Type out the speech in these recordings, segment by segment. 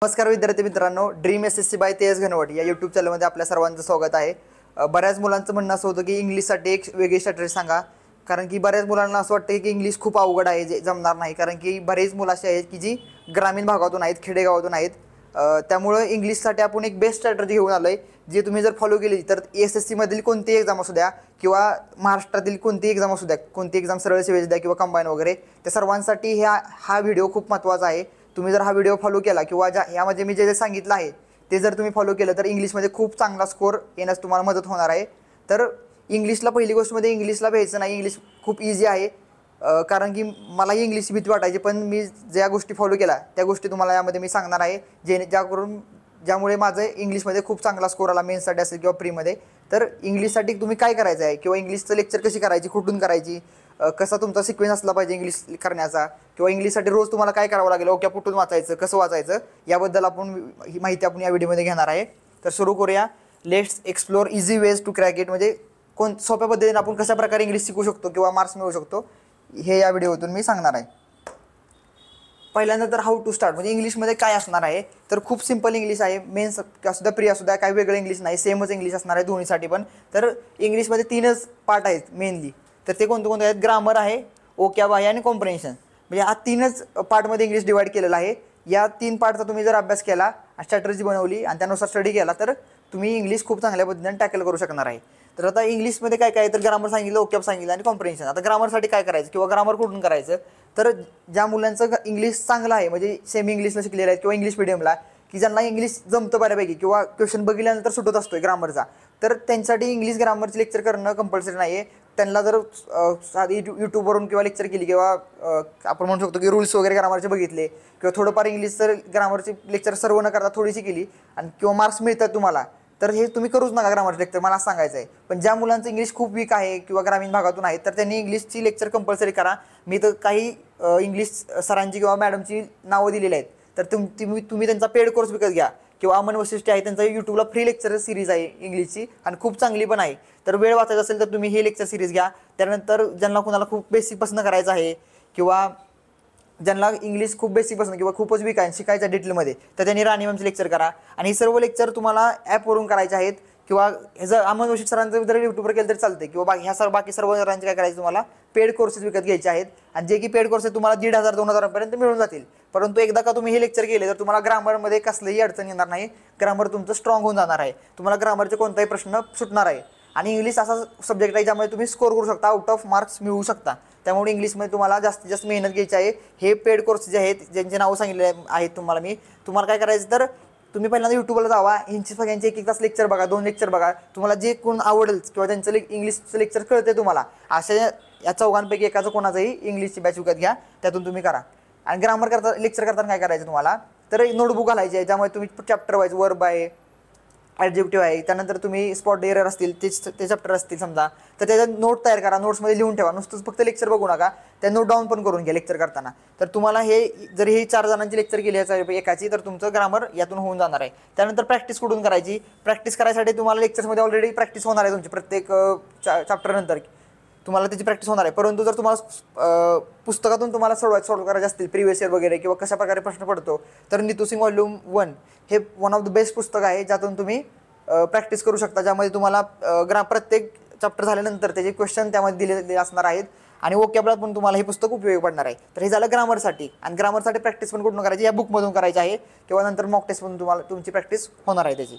नमस्कार विद्यार्थी मित्रांनो, ड्रीम एसएससी बाय तेज घनवट या यूट्यूब चॅनलमध्ये आपल्या सर्वांचं स्वागत आहे। बऱ्याच मुलांचं म्हणणं असं होतं की इंग्लिशसाठी एक वेगळी स्ट्रॅटेजी सांगा, कारण की बऱ्याच मुलांना असं वाटतं की इंग्लिश खूप अवघड आहे, जे जमणार नाही, कारण की बरेच मुलं अशी आहेत की जी ग्रामीण भागातून आहेत, खेडेगावातून आहेत। त्यामुळे इंग्लिशसाठी आपण एक बेस्ट स्ट्रॅटेजी घेऊन आलो आहे, जी तुम्ही जर फॉलो केली तर एसएससी मधील कोणतीही एक्झाम असू द्या किंवा महाराष्ट्रातील कोणतीही एक्झाम असू द्या, कोणती एक्झाम सरळ सेवेची द्या किंवा कंबाईन वगैरे, त्या सर्वांसाठी हा व्हिडिओ खूप महत्त्वाचा आहे। तुम्ही जर हा व्हिडिओ फॉलो केला किंवा यामध्ये मी जे सांगितलं आहे ते जर तुम्ही फॉलो केलं तर इंग्लिशमध्ये खूप चांगला स्कोर येण्यास तुम्हाला मदत होणार आहे। तर इंग्लिशला पहिली गोष्टमध्ये इंग्लिशला भ्यायचं नाही, इंग्लिश खूप इझी आहे। कारण की मलाही इंग्लिशची भीती वाटायची, पण मी ज्या गोष्टी फॉलो केल्या त्या गोष्टी तुम्हाला यामध्ये मी सांगणार आहे, ज्यामुळे माझं इंग्लिशमध्ये खूप चांगला स्कोर आला, मेन्ससाठी असेल किंवा प्रीमध्ये। तर इंग्लिशसाठी तुम्ही काय करायचं आहे किंवा इंग्लिशचं लेक्चर कशी करायची, कुठून करायची, कसा तुमचा सिक्वेन्स असला पाहिजे इंग्लिश करण्याचा, किंवा इंग्लिशसाठी रोज तुम्हाला काय करावं लागेल, ओके कुठून वाचायचं, कसं वाचायचं, याबद्दल आपण ही माहिती आपण या व्हिडिओमध्ये घेणार आहे। तर सुरू करूया। Let's explore easy ways to crack it, म्हणजे सोप्या पद्धतीने आपण कशा प्रकारे इंग्लिश शिकू शकतो किंवा मार्क्स मिळवू शकतो हे या व्हिडिओतून मी सांगणार आहे। पहिल्यांदा तर हाऊ टू स्टार्ट, म्हणजे इंग्लिशमध्ये काय असणार आहे, तर खूप सिंपल इंग्लिश आहे, मेन्स असू द्या प्री असू द्या, काही वेगळं इंग्लिश नाही, सेमच इंग्लिश असणार आहे दोन्हीसाठी पण। तर इंग्लिशमध्ये 3च पार्ट आहेत मेनली, तर ते कोणते आहेत, ग्रामर आहे, ओकॅब आहे आणि कॉम्प्रिहेन्शन, म्हणजे हा 3च पार्टमध्ये इंग्लिश डिवाइड केलेला आहे। या 3 पार्टचा तुम्ही जर अभ्यास केला, स्ट्रॅटेजी बनवली आणि त्यानुसार स्टडी केला तर तुम्ही इंग्लिश खूप चांगल्या पद्धतीने टॅकल करू शकणार आहे। तर आता इंग्लिशमध्ये काय काय, तर ग्रामर सांगितलं, ओकॅब सांगितलं आणि कॉम्प्रिहेन्शन। आता ग्रामरसाठी काय करायचं किंवा ग्रामर कुठून करायचं, तर ज्या मुलांचं इंग्लिश चांगलं आहे, म्हणजे सेमी इंग्लिशला शिकलेलं आहे किंवा इंग्लिश मिडियमला, की ज्यांना इंग्लिश जमतं बऱ्यापैकी किंवा क्वेश्चन बघितल्यानंतर सुटत असतोय ग्रामरचा, तर त्यांच्यासाठी इंग्लिश ग्रामरचे लेक्चर करणं कंपल्सरी नाही आहे। त्यांना जर साधी यूट्यूबवरून किंवा लेक्चर केली किंवा आपण म्हणू शकतो की रूल्स वगैरे ग्रामरचे बघितले किंवा थोडंफार इंग्लिश जर ग्रामरचे लेक्चर सर्व न करता थोडीशी केली आणि किंवा मार्क्स मिळतात तुम्हाला, तर हे तुम्ही करूच नका ग्रामरचे लेक्चर, मला सांगायचं आहे। पण ज्या मुलांचं इंग्लिश खूप वीक आहे किंवा ग्रामीण भागातून आहे, तर त्यांनी इंग्लिशची लेक्चर कंपल्सरी करा। मी तर काही इंग्लिश सरांची किंवा मॅडमची नावं दिलेली आहेत, तर तुम्ही त्यांचा पेड कोर्स विकत घ्या, किंवा अमन वशिष्ठ आहे त्यांचा यूट्यूबला फ्री लेक्चर सिरीज आहे इंग्लिशची आणि खूप चांगली पण आहे। तर वेळ वाचायचा असेल तर तुम्ही हे लेक्चर सिरीज घ्या। त्यानंतर ज्यांना कुणाला खूप बेसिकपासून करायचं आहे किंवा ज्यांना इंग्लिश खूप बेसिकपासून किंवा खूपच वीक आहे शिकायचं डिटेलमध्ये, तर त्यांनी राणी मॅमचे लेक्चर करा। आणि हे सर्व लेक्चर तुम्हाला ॲपवरून करायचे आहेत, किंवा ह्याचं अमन वशिष्ठ सरांचं जर यूट्यूबवर केलं तरी चालते, किंवा बाकी सर्व सरांचे काय करायचं, तुम्हाला पेड कोर्सेस विकत घ्यायचे आहेत, आणि जे की पेड कोर्सेस तुम्हाला 1500-2000 पर्यंत मिळून जातील। परंतु एकदा का तुम्ही हे लेक्चर केले तर तुम्हाला ग्रामरमध्ये कसलीही अडचण येणार नाही, ग्रामर तुमचं स्ट्रॉंग होऊन जाणार आहे, तुम्हाला ग्रामरचे कोणताही प्रश्न सुटणार आहे। आणि इंग्लिश असा सब्जेक्ट आहे ज्यामुळे तुम्ही स्कोर करू शकता, आउट ऑफ मार्क्स मिळवू शकता। त्यामुळे इंग्लिशमध्ये तुम्हाला जास्तीत जास्त मेहनत घ्यायची आहे। हे पेड कोर्स जे आहेत, ज्यांचे नावं सांगितले आहेत तुम्हाला काय करायचं, तर तुम्ही पहिल्यांदा यूट्यूबला जावा, ह्यांची सगळ्यांचे 1-1 तास लेक्चर बघा, 2 लेक्चर बघा, तुम्हाला जे कोण आवडेल किंवा त्यांचं इंग्लिशचं लेक्चर कळते तुम्हाला, अशा या चौघांपैकी एकाचं कोणाचंही इंग्लिशची बॅच विकत घ्या, त्यातून तुम्ही करा। आणि ग्रामर लेक्चर करताना काय करायचं तुम्हाला, तर नोटबुक घालायची आहे, ज्यामुळे तुम्ही चॅप्टर वाईज वर्ब आहे, ॲडजेक्टिव्ह आहे, त्यानंतर तुम्ही स्पॉट एरर असतील ते चॅप्टर असतील समजा, तर त्याच्यात नोट तयार करा, नोट्समध्ये लिहून ठेवा, नुसतंच फक्त लेक्चर बघू नका, त्या नोट डाऊन पण करून घ्या लेक्चर करताना। तर तुम्हाला जर हे 4 जणांची लेक्चर केली एकाची, तर तुमचं ग्रामर यातून होऊन जाणार आहे। त्यानंतर प्रॅक्टिस कुठून करायची, प्रॅक्टिस करायसाठी तुम्हाला लेक्चर्समध्ये ऑलरेडी प्रॅक्टिस होणार आहे तुमची, प्रत्येक चॅप्टरनंतर तुम्हाला त्याची प्रॅक्टिस होणार आहे। परंतु जर तुम्हाला पुस्तकातून तुम्हाला सॉल्व करायचे असतील प्रिव्हियस इयर वगैरे, किंवा कशा प्रकारे प्रश्न पडतो, तर नीतू सिंग व्हॉल्यूम 1 हे वन ऑफ द बेस्ट पुस्तक आहे, ज्यातून तुम्ही प्रॅक्टिस करू शकता, ज्यामध्ये तुम्हाला प्रत्येक चॅप्टर झाल्यानंतर त्याचे क्वेश्चन त्यामध्ये दिलेले असणार आहेत, आणि ओकॅबला पण तुम्हाला हे पुस्तक उपयोगी पडणार आहे। तर हे झालं ग्रामरसाठी, आणि ग्रामरसाठी प्रॅक्टिस पण कुठून करायची, या बुकमधून करायची आहे, किंवा नंतर मॉक टेस्ट पण तुमची प्रॅक्टिस होणार आहे त्याची।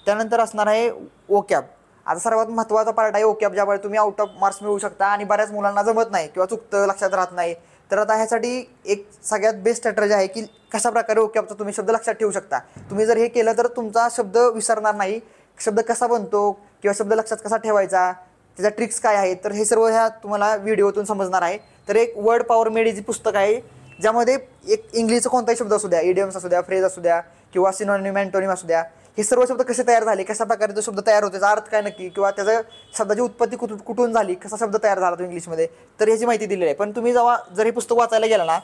त्यानंतर असणार आहे ओकॅब। आता सर्वात महत्त्वाचा पार्ट आहे ओकॅब, ज्यामुळे तुम्ही आउट ऑफ मार्क्स मिळवू शकता, आणि बऱ्याच मुलांना जमत नाही किंवा चुकतं, लक्षात राहत नाही। तर आता ह्यासाठी एक सगळ्यात बेस्ट स्ट्रॅटेजी आहे की कशा प्रकारे ओकॅबचा तुम्ही शब्द लक्षात ठेवू शकता। तुम्ही जर हे केलं तर तुमचा शब्द विसरणार नाही, शब्द कसा बनतो किंवा शब्द लक्षात कसा ठेवायचा, त्याच्या ट्रिक्स काय आहेत, तर हे सर्व ह्या तुम्हाला व्हिडिओतून समजणार आहे। तर एक वर्ड पॉवर मेड इझी पुस्तक आहे, ज्यामध्ये एक इंग्लिशचा कोणताही शब्द असू द्या, इडियम्स असू द्या, फ्रेज असू द्या, किंवा सिनोनिम अँटोनिम असू द्या, हे सर्व शब्द कसे तयार झाले, कशा प्रकारे तो शब्द तयार होतो, त्याचा अर्थ काय नक्की, किंवा त्याचा शब्दाची उत्पत्ती कुठून झाली, कसा शब्द तयार झाला तो इंग्लिशमध्ये, तर ह्याची माहिती दिलेली आहे। पण तुम्ही जर हे पुस्तक वाचायला गेला ना,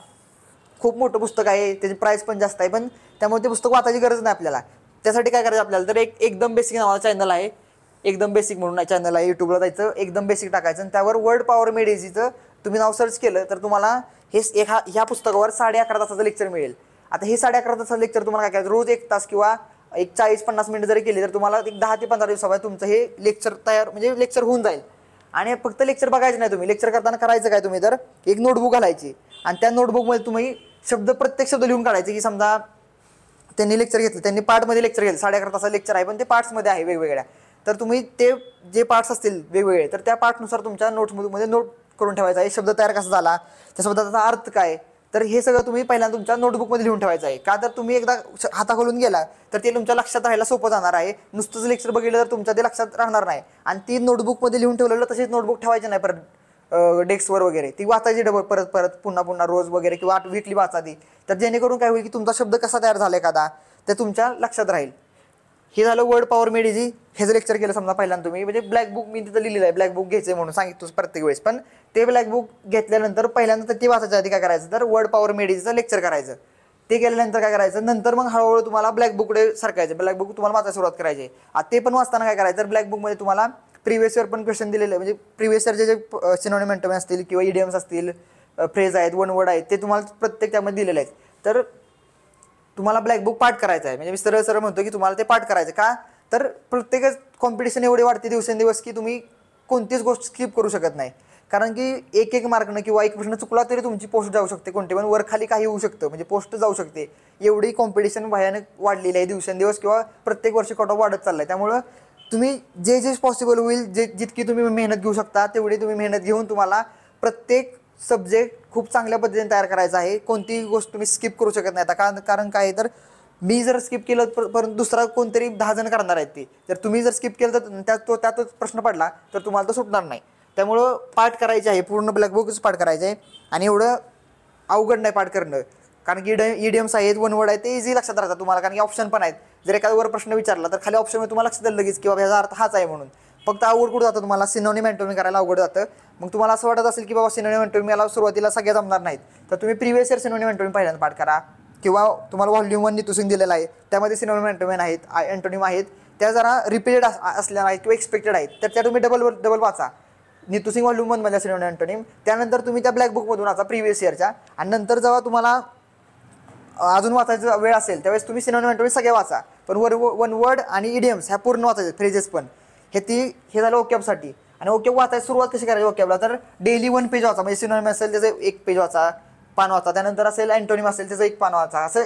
खूप मोठं पुस्तक आहे, त्याची प्राईस पण जास्त आहे, पण त्यामुळे ते पुस्तक वाचायची गरज नाही आपल्याला। त्यासाठी काय करायचं आपल्याला, तर एकदम बेसिक नावाचा चॅनल आहे, एकदम बेसिक म्हणून चॅनल आहे, यूट्यूबला जायचं, एकदम बेसिक टाकायचं, आणि त्यावर वर्ड पॉवर मेड इझीचं तुम्ही नाव सर्च केलं तर तुम्हाला ह्या पुस्तकावर 11.5 तासाचं लेक्चर मिळेल। आता हे 11.5 तासाचं लेक्चर तुम्हाला काय करायचं, रोज 1 तास किंवा एक 40-50 मिनिटं जरी केली तर तुम्हाला एक 10 ते 15 दिवसामध्ये तुमचं हे लेक्चर तयार म्हणजे लेक्चर होऊन जाईल. आणि फक्त लेक्चर बघायचं नाही तुम्ही, लेक्चर करताना करायचं काय तुम्ही तर एक नोटबुक घालायची आणि त्या नोटबुकमध्ये तुम्ही प्रत्येक शब्द लिहून काढायचे की समजा त्यांनी लेक्चर घेतलं, त्यांनी पार्टमध्ये लेक्चर घेतलं, 11.5 तासाचं लेक्चर आहे पण ते पार्ट्समध्ये आहे वेगवेगळ्या, तर तुम्ही ते जे पार्ट्स असतील वेगवेगळे तर त्या पार्टनुसार तुमच्या नोट्समध्ये नोट करून ठेवायचा आहे. शब्द तयार कसा झाला, त्या शब्दाचा अर्थ काय, तर हे सगळं तुम्ही पहिल्यांदा तुमच्या नोटबुकमध्ये लिहून ठेवायचं आहे. का तर तुम्ही एकदा हाताखालून गेला तर ते तुमच्या लक्षात राहायला सोपं जाणार आहे. नुसतंच लेक्चर बघितलं तर तुमच्या ते लक्षात राहणार नाही. आणि ती नोटबुकमध्ये लिहून ठेवलेलं तशीच नोटबुक ठेवायची नाही परत डेस्कवर वगैरे, ती वाचायची डबल परत परत पुन्हा रोज वगैरे किंवा वीकली वाचा ती, तर जेणेकरून काय होईल की तुमचा शब्द कसा तयार झाला एखादा ते तुमच्या लक्षात राहील. हे झालं वर्ड पॉवर मेड इझी. हे जर लेक्चर केलं समजा पहिल्यांदा तुम्ही, म्हणजे ब्लॅक बुक मी तिथं लिहिलेलं आहे, ब्लॅक बुक घ्यायचं म्हणून सांगितलं प्रत्येक वेळेस, पण ते ब्लॅक बुक घेतल्यानंतर पहिल्यांदा तर ते वाचायच्या आधी काय करायचं तर वर्ड पॉवर मेड इझीचं लेक्चर करायचं. ते केल्यानंतर काय करायचं, नंतर मग हळूहळू तुम्हाला ब्लॅक बुककडे सरकायचं, ब्लॅक बुक तुम्हाला वाचायला सुरुवात करायची. ते पण वाचताना काय करायचं तर ब्लॅक बुकमध्ये तुम्हाला प्रिव्हियस इयर पण क्वेश्चन दिलेले, म्हणजे प्रिव्हियस इयरचे जे सिनोनिम अँटोनिम असतील किंवा इडियम्स असतील, फ्रेज आहेत, वन वर्ड आहेत, ते तुम्हाला प्रत्येक त्यामध्ये दिलेले आहेत. तर तुम्हाला ब्लॅक बुक पाठ करायचं आहे. म्हणजे मी सरळ म्हणतो की तुम्हाला ते पाठ करायचं. का तर प्रत्येकच कॉम्पिटिशन एवढे वाढते दिवसेंदिवस की तुम्ही कोणतीच गोष्ट स्किप करू शकत नाही. कारण की एक मार्कनं किंवा एक प्रश्न चुकला तरी तुमची पोस्ट जाऊ शकते, कोणते पण वर खाली काही होऊ शकतं, म्हणजे पोस्ट जाऊ शकते. एवढी कॉम्पिटिशन भयानक वाढलेली आहे दिवसेंदिवस किंवा प्रत्येक वर्षी कट ऑफ वाढत चाललाय. त्यामुळं तुम्ही जे पॉसिबल होईल, जितकी तुम्ही मेहनत घेऊ शकता तेवढी तुम्ही मेहनत घेऊन तुम्हाला प्रत्येक सब्जेक्ट खूप चांगल्या पद्धतीने तयार करायचा आहे. कोणतीही गोष्ट तुम्ही स्किप करू शकत नाही. आता कारण काय आहे तर मी जर स्किप केलं परंतु दुसरा कोणतरी 10 जण करणार आहेत ते, तर तुम्ही जर स्किप केलं तर त्यातच प्रश्न पडला तर तुम्हाला तो सुटणार नाही. त्यामुळं पाठ करायचे आहे, पूर्ण ब्लॅक बुकच पाठ करायचं आहे. आणि एवढं अवघड नाही पाठ करणं, कारण की इडियम्स आहेत, वन वर्ड आहेत, ते इझी लक्षात राहतात तुम्हाला. कारण की ऑप्शन पण आहेत, जर एखादा वर प्रश्न विचारला तर खाली ऑप्शनमध्ये तुम्हाला लक्षात आलं लगेच की बाबा ह्याचा अर्थ हाच आहे म्हणून. फक्त अवघड कुठं जातं तुम्हाला, सिनोनिम अँटोनिम करायला अवघड जातं. मग तुम्हाला असं वाटत असेल की बाबा सिनोनिम अँटोनिम याला सुरुवातीला सगळ्या जमणार नाहीत, तर तुम्ही प्रिव्हियस इयर सिनोनिम अँटोनिम पहिल्यांदा पाठ करा. किंवा तुम्हाला व्हॉल्यूम 1 नितू सिंग दिलेला आहे, त्यामध्ये सिनोनिम अँटोनिम आहेत, त्या जरा रिपीटेड असल्या आहेत किंवा एक्सपेक्टेड आहेत, तर त्या तुम्ही डबल वाचा. नितू सिंग व्हॉल्यूम 1 मधल्या सिनोनिम अँटोनिम, त्यानंतर तुम्ही त्या ब्लॅक बुकमधून वाचा प्रिव्हियस इयरच्या. आणि नंतर जेव्हा तुम्हाला अजून वाचायचा वेळ असेल त्यावेळेस तुम्ही सिनोनिम अँटोनिम सगळे वाचा, पण वन वर्ड आणि इडियम्स ह्या पूर्ण वाचायचे, फ्रेजेस पण. हे झालं ओकॅबसाठी. आणि ओकॅब वाचायची सुरुवात कशी करायची ओकॅबला, तर डेली 1 पेज वाचा. म्हणजे सिनोनिम असेल त्याचं 1 पेज वाचा, पान वाचा. त्यानंतर असेल अँटोनिम असेल त्याचं 1 पान वाचा. असं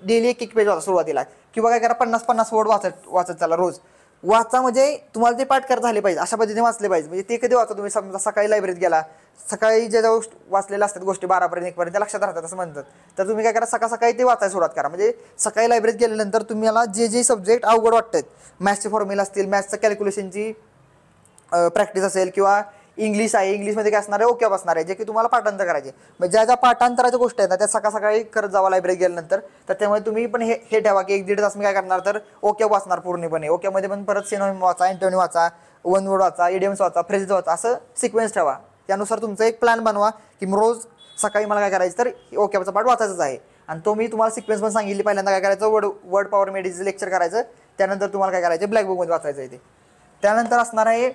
डेली 1 पेज वाचा सुरुवातीला. किंवा काय करा 50 वर्ड वाचत चला रोज वाचा. म्हणजे तुम्हाला ते पाठ करता झाले पाहिजे, अशा पद्धतीने वाचले पाहिजे. म्हणजे ते कधी वाचा तुम्ही, समजा सकाळी लायब्ररीत गेला, सकाळी ज्या वाचलेल्या असतात गोष्टी 12पर्यंत 1पर्यंत त्या लक्षात राहतात असं म्हणतात, तर तुम्ही काय करा सकाळी ते वाचायला सुरुवात करा. म्हणजे सकाळी लायब्ररीत गेल्यानंतर तुम्हाला जे सब्जेक्ट अवघड वाटतात, मॅथ्सचे फॉर्म्युला असतील, मॅथ्सचं कॅल्क्युलेशनची प्रॅक्टिस असेल, किंवा इंग्लिश आहे, इंग्लिशमध्ये काय असणार आहे ओकॅब असणार आहे, जे की तुम्हाला पाठांतर करायचे. म्हणजे ज्या पाठांतराच्या गोष्टी आहेत ना त्या सकाळी करत जावा लायब्ररीत गेल्यानंतर. तर त्यामुळे तुम्ही पण हे ठेवा की 1-1.5 तास मी काय करणार तर ओकॅब वाचणार पूर्णपणे. ओकॅबमध्ये पण परत सिनोनिम वाचा, अँटोनिम वाचा, वन वर्ड वाचा, इडियम्स वाचा, फ्रेजेस वाचा, असं सिक्वेन्स ठेवा. त्यानुसार तुमचा एक प्लॅन बनवा की रोज सकाळी मला काय करायचं तर ओकॅबचा पाठ वाचायचाच आहे. आणि तो मी तुम्हाला सिक्वेन्स पण सांगितली. पहिल्यांदा काय करायचं वर्ड पॉवर मेडीचं लेक्चर करायचं, त्यानंतर तुम्हाला काय करायचं ब्लॅक बुकमध्ये वाचायचं आहे ते. त्यानंतर असणार आहे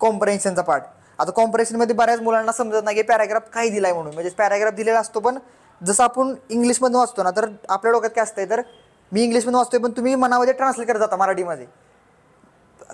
कॉम्प्रेन्शनचा पार्ट. आता कॉम्प्रेन्शनमध्ये बऱ्याच मुलांना समजत नाही की पॅराग्राफ काय दिलाय म्हणून. म्हणजे पॅराग्राफ दिलेला असतो, पण जसं आपण इंग्लिशमध्ये वाचतो ना तर आपल्या डोक्यात काय असतंय तर मी इंग्लिशमध्ये वाचतोय पण तुम्ही मनामध्ये ट्रान्सलेट करत जाता मराठीमध्ये.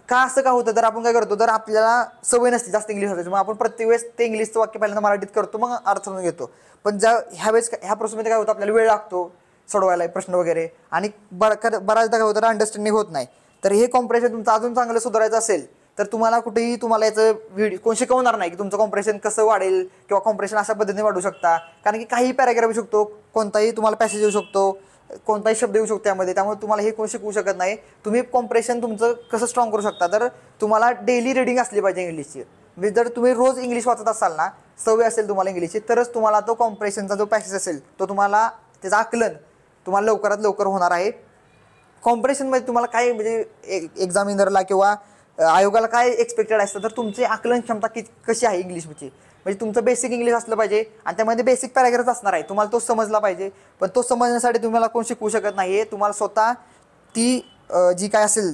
का असं का होतं तर आपण काय करतो तर आपल्याला सवय नसते जास्त इंग्लिश वाचायची, मग आपण प्रत्येक वेळेस ते इंग्लिशचं वाक्य पहिल्यांदा मराठीत करतो मग अर्थ समजून घेतो. पण ह्या प्रोसेसमध्ये काय होतं आपल्याला वेळ लागतो सोडवायला प्रश्न वगैरे, आणि बऱ्याचदा काय होतं तर अंडरस्टँडिंग होत नाही. तर हे कॉम्प्रेशन तुमचं अजून चांगलं सुधारायचं असेल तर तुम्हाला कुठेही तुम्हाला याचं कोण शिकवणार नाही की तुमचं कॉम्प्रेशन कसं वाढेल किंवा कॉम्प्रेशन अशा पद्धतीने वाढू शकता. कारण की काही पॅराग्राफ येऊ शकतो, कोणताही तुम्हाला पॅसेज येऊ शकतो, कोणताही शब्द येऊ शकतो त्यामध्ये, त्यामुळे तुम्हाला हे कोण शिकवू शकत नाही. तुम्ही कॉम्प्रेशन तुमचं कसं स्ट्रॉंग करू शकता तर तुम्हाला डेली रीडिंग असली पाहिजे इंग्लिशची. म्हणजे जर तुम्ही रोज इंग्लिश वाचत असाल ना, सवय असेल तुम्हाला इंग्लिशची, तरच तुम्हाला तो कॉम्प्रेशनचा जो पॅसेज असेल तो तुम्हाला त्याचं आकलन तुम्हाला लवकरात लवकर होणार आहे. कॉम्प्रेशनमध्ये तुम्हाला काय म्हणजे एक्झामिनरला किंवा आयोगाला काय एक्सपेक्टेड असतं तर तुमची आकलन क्षमता कशी आहे इंग्लिशची. म्हणजे तुमचं बेसिक इंग्लिश असलं पाहिजे आणि त्यामध्ये बेसिक पॅराग्राफ असणार आहे, तुम्हाला तो समजला पाहिजे. पण तो समजण्यासाठी तुम्हाला कोण शिकवू शकत नाही आहे, तुम्हाला स्वतः ती जी काय असेल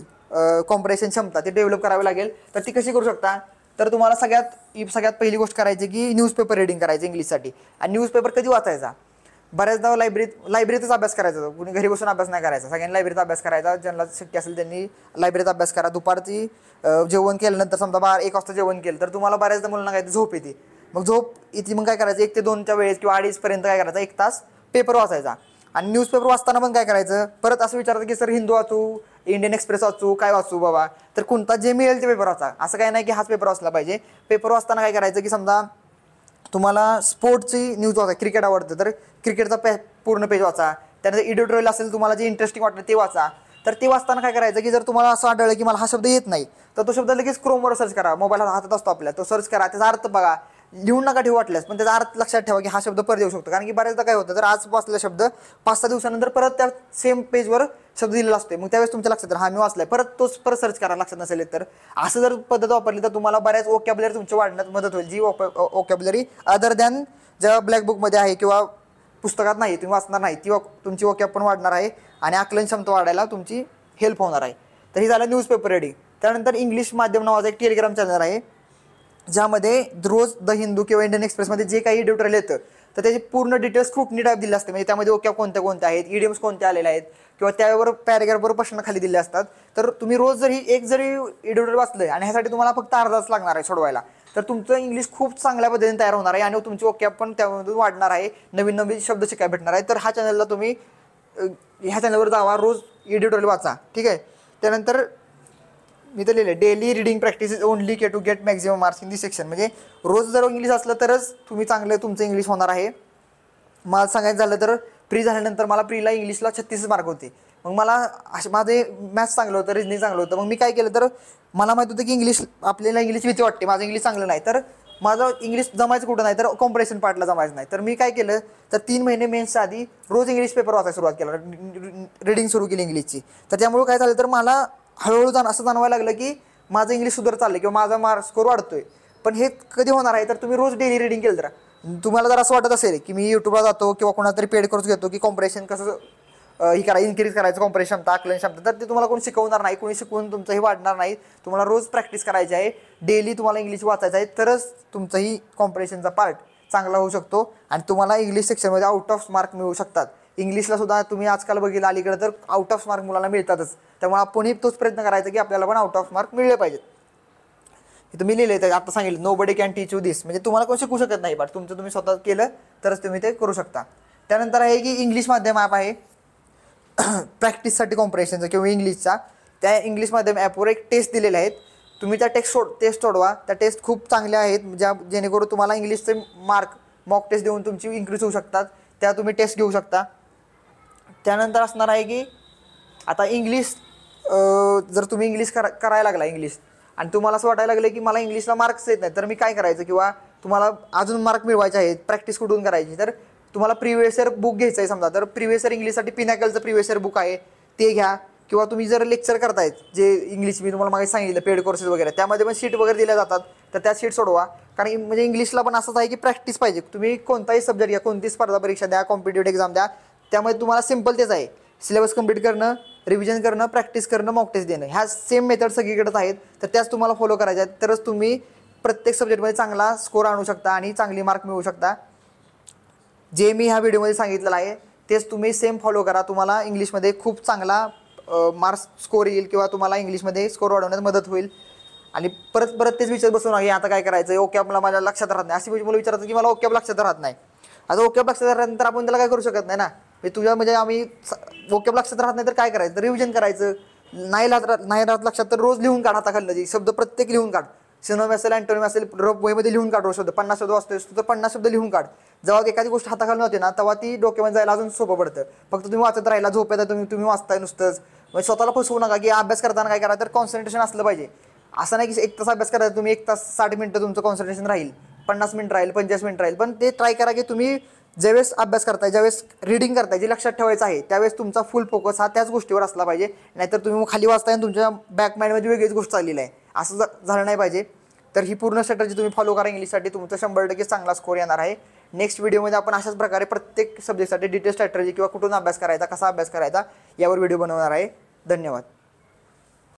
कॉम्प्रेशन क्षमता ती डेव्हलप करावी लागेल. तर ती कशी करू शकता तर तुम्हाला सगळ्यात पहिली गोष्ट करायची की न्यूजपेपर रीडिंग करायचं इंग्लिशसाठी. आणि न्यूजपेपर कधी वाचायचा बऱ्याचदा लायब्ररीतच अभ्यास करायचा, कुणी घरी बसून अभ्यास नाही करायचा, सगळ्यांनी लायब्ररीत अभ्यास करायचा. ज्यांना शक्य असेल त्यांनी लायब्ररीत अभ्यास करा. दुपारची जेवण केल्यानंतर समजा 1 वाजता जेवण केलं तर तुम्हाला बऱ्याचदा मुलांना काय झोप येते. मग झोप येते, मग काय करायचं 1 ते 2च्या वेळेस किंवा 2:30 पर्यंत काय करायचं 1 तास पेपर वाचायचा. आणि न्यूजपेपर वाचताना पण काय करायचं, परत असं विचारायचं की सर हिंदू वाचू, इंडियन एक्सप्रेस वाचू, काय वाचू बाबा, तर कोणता जे मिळेल ते पेपर वाचा. असं काय नाही की हाच पेपर वाचला पाहिजे. पेपर वाचताना काय करायचं की समजा तुम्हाला स्पोर्टची न्यूज वाचा, क्रिकेट आवडतं तर क्रिकेटचा पूर्ण पेज वाचा. त्यानंतर एडिटोरियल असेल तुम्हाला जे इंटरेस्टिंग वाटतं ते वाचा. तर ते वाचताना काय करायचं की जर तुम्हाला असं आढळलं की मला हा शब्द येत नाही तर तो शब्द लगेच क्रोमवर सर्च करा, मोबाईल हातात असतो आपल्या, तो सर्च करा, त्याचा अर्थ बघा, लिहून नका ठेवू वाटल्यास, पण त्याचा अर्थ लक्षात ठेवा की हा शब्द परत येऊ शकतो. कारण की बऱ्याचदा काय होतं, जर आज वाचलेला शब्द 5-6 दिवसानंतर परत त्या सेम पेजवर शब्द दिलेला असतो, मग त्यावेळेस तुमच्या लक्षात हा मी वाचलाय, परत सर्च करा लक्षात नसेल तर. असं जर पद्धत वापरली तर तुम्हाला बऱ्याच वोकॅब्युलरी तुमच्या वाढण्यात मदत होईल, जी वोकॅब्युलरी अदर दॅन ज्या ब्लॅक बुकमध्ये आहे किंवा पुस्तकात नाही, तुम्ही वाचणार नाही, ती तुमची वोकॅब पण वाढणार आहे आणि आकलन क्षमता वाढायला तुमची हेल्प होणार आहे. तर ही झालं न्यूजपेपर रेडी. त्यानंतर इंग्लिश माध्यम नावाचा एक टेलिग्राम चॅनल आहे, ज्यामध्ये रोज द हिंदू किंवा इंडियन एक्सप्रेसमध्ये जे काही एडिटोरियल येतं तर त्याची पूर्ण डिटेल्स स्क्रूटनी टाईप दिले असते. म्हणजे त्यामध्ये वोकॅब कोणत्या आहेत, इडियम्स कोणत्या आलेल्या आहेत किंवा त्यावर पॅरेग्राफवर प्रश्न खाली दिले असतात. तर तुम्ही रोज जरी एडिटोरियल वाचलं आणि ह्यासाठी तुम्हाला फक्त अर्धा तास लागणार आहे सोडवायला, तर तुमचं इंग्लिश खूप चांगल्या पद्धतीने तयार होणार आहे आणि तुमची वोकॅब पण त्यामधून वाढणार आहे, नवीन नवीन शब्द शिकायला भेटणार आहे. तर ह्या चॅनलला तुम्ही ह्या चॅनलवर जावा, रोज एडिटोरियल वाचा. ठीक आहे. त्यानंतर मी तर लिहिलं daily reading practice is only key to get maximum marks in this section. म्हणजे रोज जर इंग्लिश असलं तरच तुम्ही तुमचं इंग्लिश होणार आहे. मला सांगायचं झालं तर प्री झाल्यानंतर मला प्रीला इंग्लिशला 36 मार्क होते. मग मला माझे मॅथ्स चांगलं होतं, रिजनिंग चांगलं होतं. मग मी काय केलं, तर मला माहित होतं की आपल्याला इंग्लिश भीती वाटते, माझं इंग्लिश चांगलं नाही, तर माझं इंग्लिश जमायचं कुठं नाही, तर कॉम्प्रेशन पार्टला जमायचं नाही. तर मी काय केलं, तर 3 महिने मेन्सच्या आधी रोज इंग्लिश पेपर वाचायला सुरुवात केला, रिडिंग सुरू केली इंग्लिशची. तर त्यामुळे काय झालं, तर मला हळूहळू असं जाणवायला लागलं की माझं इंग्लिश सुधार चाललं किंवा माझा मार्क स्कोर वाढतोय. पण हे कधी होणार आहे, तर तुम्ही रोज डेली रिडिंग केलं तर. तुम्हाला जर असं वाटत असेल की मी यूट्यूबला जातो किंवा कोणातरी पेड कोर्स घेतो की कॉम्प्रेशन कसं इन्क्रीज करायचं, कॉम्प्रेशन क्षमता, आकलन क्षमता, तर ते तुम्हाला कोणी शिकवणार नाही, कोणी शिकवून तुमचं हे वाढणार नाही. तुम्हाला रोज प्रॅक्टिस करायची आहे, डेली तुम्हाला इंग्लिश वाचायचं आहे, तरच तुमचंही कॉम्प्रेशनचा पार्ट चांगला होऊ शकतो आणि तुम्हाला इंग्लिश सेक्शनमध्ये आउट ऑफ मार्क मिळू शकतात. इंग्लिशला सुद्धा तुम्ही आजकाल बघितलं अलीकडे तर आउट ऑफ मार्क मुलांना मिळतातच. त्यामुळे आपणही तोच प्रयत्न करायचा की आपल्याला पण आउट ऑफ मार्क मिळले पाहिजेत. हे तुम्ही लिहिलं तर आता सांगितलं नोबडी कॅन टीच यू दिस, म्हणजे तुम्हाला कोण शिकू शकत नाही, बट तुमचं तुम्ही स्वतः केलं तरच तुम्ही ते करू शकता. त्यानंतर आहे की इंग्लिश माध्यम ॲप आहे प्रॅक्टिससाठी कॉम्प्रेशनचा किंवा इंग्लिशचा. त्या इंग्लिश माध्यम ॲपवर एक टेस्ट दिलेले आहेत, तुम्ही त्या टेस्ट सोडवा. त्या टेस्ट खूप चांगल्या आहेत, जेणेकरून तुम्हाला इंग्लिशचे मार्क मॉक टेस्ट देऊन तुमची इन्क्रीज होऊ शकतात. त्या तुम्ही टेस्ट घेऊ शकता. त्यानंतर असणार आहे की आता इंग्लिश जर तुम्ही इंग्लिश करायला लागला इंग्लिश आणि तुम्हाला असं वाटायला लागलं की मला इंग्लिशला मार्क्स येत नाही, तर मी काय करायचं, किंवा तुम्हाला अजून मार्क मिळवायचे आहेत, प्रॅक्टिस कुठून करायची, तर तुम्हाला प्रिव्हियस इयर बुक घ्यायचं आहे समजा, तर प्रिव्हियस इयर इंग्लिशसाठी पिनॅकलचं प्रिव्हियस इयर बुक आहे ते घ्या. किंवा तुम्ही जर लेक्चर करतायत जे इंग्लिश मी तुम्हाला मागे सांगितलं पेड कोर्सेस वगैरे, त्यामध्ये पण शीट वगैरे दिल्या जातात, तर त्या शीट सोडवा. कारण म्हणजे इंग्लिशला पण असंच आहे की प्रॅक्टिस पाहिजे. तुम्ही कोणताही सब्जेक्ट घ्या, कोणती स्पर्धा परीक्षा द्या, कॉम्पिटेटिव्ह एक्झाम द्या, त्यामध्ये तुम्हाला सिम्पल तेच आहे, सिलेबस कंप्लीट करणं, रिव्हिजन करणं, प्रॅक्टिस करणं, मॉक टेस्ट देणं, ह्या सेम मेथड सगळीकडेच आहेत. तर त्याच तुम्हाला फॉलो करायच्या आहेत, तरच तुम्ही प्रत्येक सब्जेक्टमध्ये चांगला स्कोर आणू शकता आणि चांगली मार्क मिळवू शकता. जे मी ह्या व्हिडिओमध्ये सांगितलेलं आहे तेच तुम्ही सेम फॉलो करा. तुम्हाला इंग्लिशमध्ये खूप चांगला मार्क्स स्कोर येईल किंवा तुम्हाला इंग्लिशमध्ये स्कोर वाढवण्यात मदत होईल. आणि परत तेच विचार बसून आहे आता काय करायचं, ओकॅब मला लक्षात राहत नाही, अशी मला विचारतात की मला ओकॅब लक्षात राहत नाही. आता ओकॅब लक्षात राहत तर आपण त्याला काय करू शकत नाही ना. म्हणजे आम्ही ओकॅब लक्षात राहत नाही तर काय करायचं, रिव्हिजन करायचं. नाही राहत लक्षात तर रोज लिहून काढ, हाताखालनं जे शब्द प्रत्येक लिहून काढ. सिनोम असेल, अँटोनिम असेल, वहीमध्ये लिहून काढ. रोज शब्द 50 शब्द वाचतोय तर 50 शब्द लिहून काढ. जेव्हा एखादी गोष्ट हाताखालून होते ना तेव्हा ती डोक्यामध्ये जायला अजून सोपं पडतं. फक्त तुम्ही वाचत राहिला, झोपेत तुम्ही वाचताय नुसतंच, म्हणजे स्वतःला फसवू नका की अभ्यास करताना काय करा, तर कॉन्सन्ट्रेशन असलं पाहिजे. असं नाही की 1 तास अभ्यास करायचा, तुम्ही 1 तास 60 मिनिटं तुमचं कॉन्सन्ट्रेशन राहील, 50 मिनिट राहील, 45 मिनिट राहील. पण ते ट्राय करा की तुम्ही ज्यावेळेस अभ्यास करताय, ज्यावेळेस रिडिंग करताय, जे लक्षात ठेवायचं आहे त्यावेळेस तुमचा फुल फोकस हा त्याच गोष्टीवर असला पाहिजे. नाहीतर तुम्ही खाली वाचताय आणि तुमच्या बॅक माइंडमध्ये वेगळीच गोष्ट चाललेली आहे, असं झालं नाही पाहिजे. तर ही पूर्ण स्ट्रॅटेजी तुम्ही फॉलो करा, इंग्लिशसाठी तुमचा 100% चांगला स्कोर येणार आहे. नेक्स्ट व्हिडिओमध्ये आपण अशाच प्रकारे प्रत्येक सब्जेक्टसाठी डिटेल स्ट्रॅटेजी किंवा कुठून अभ्यास करायचा, कसा अभ्यास करायचा यावर व्हिडिओ बनवणार आहे. धन्यवाद.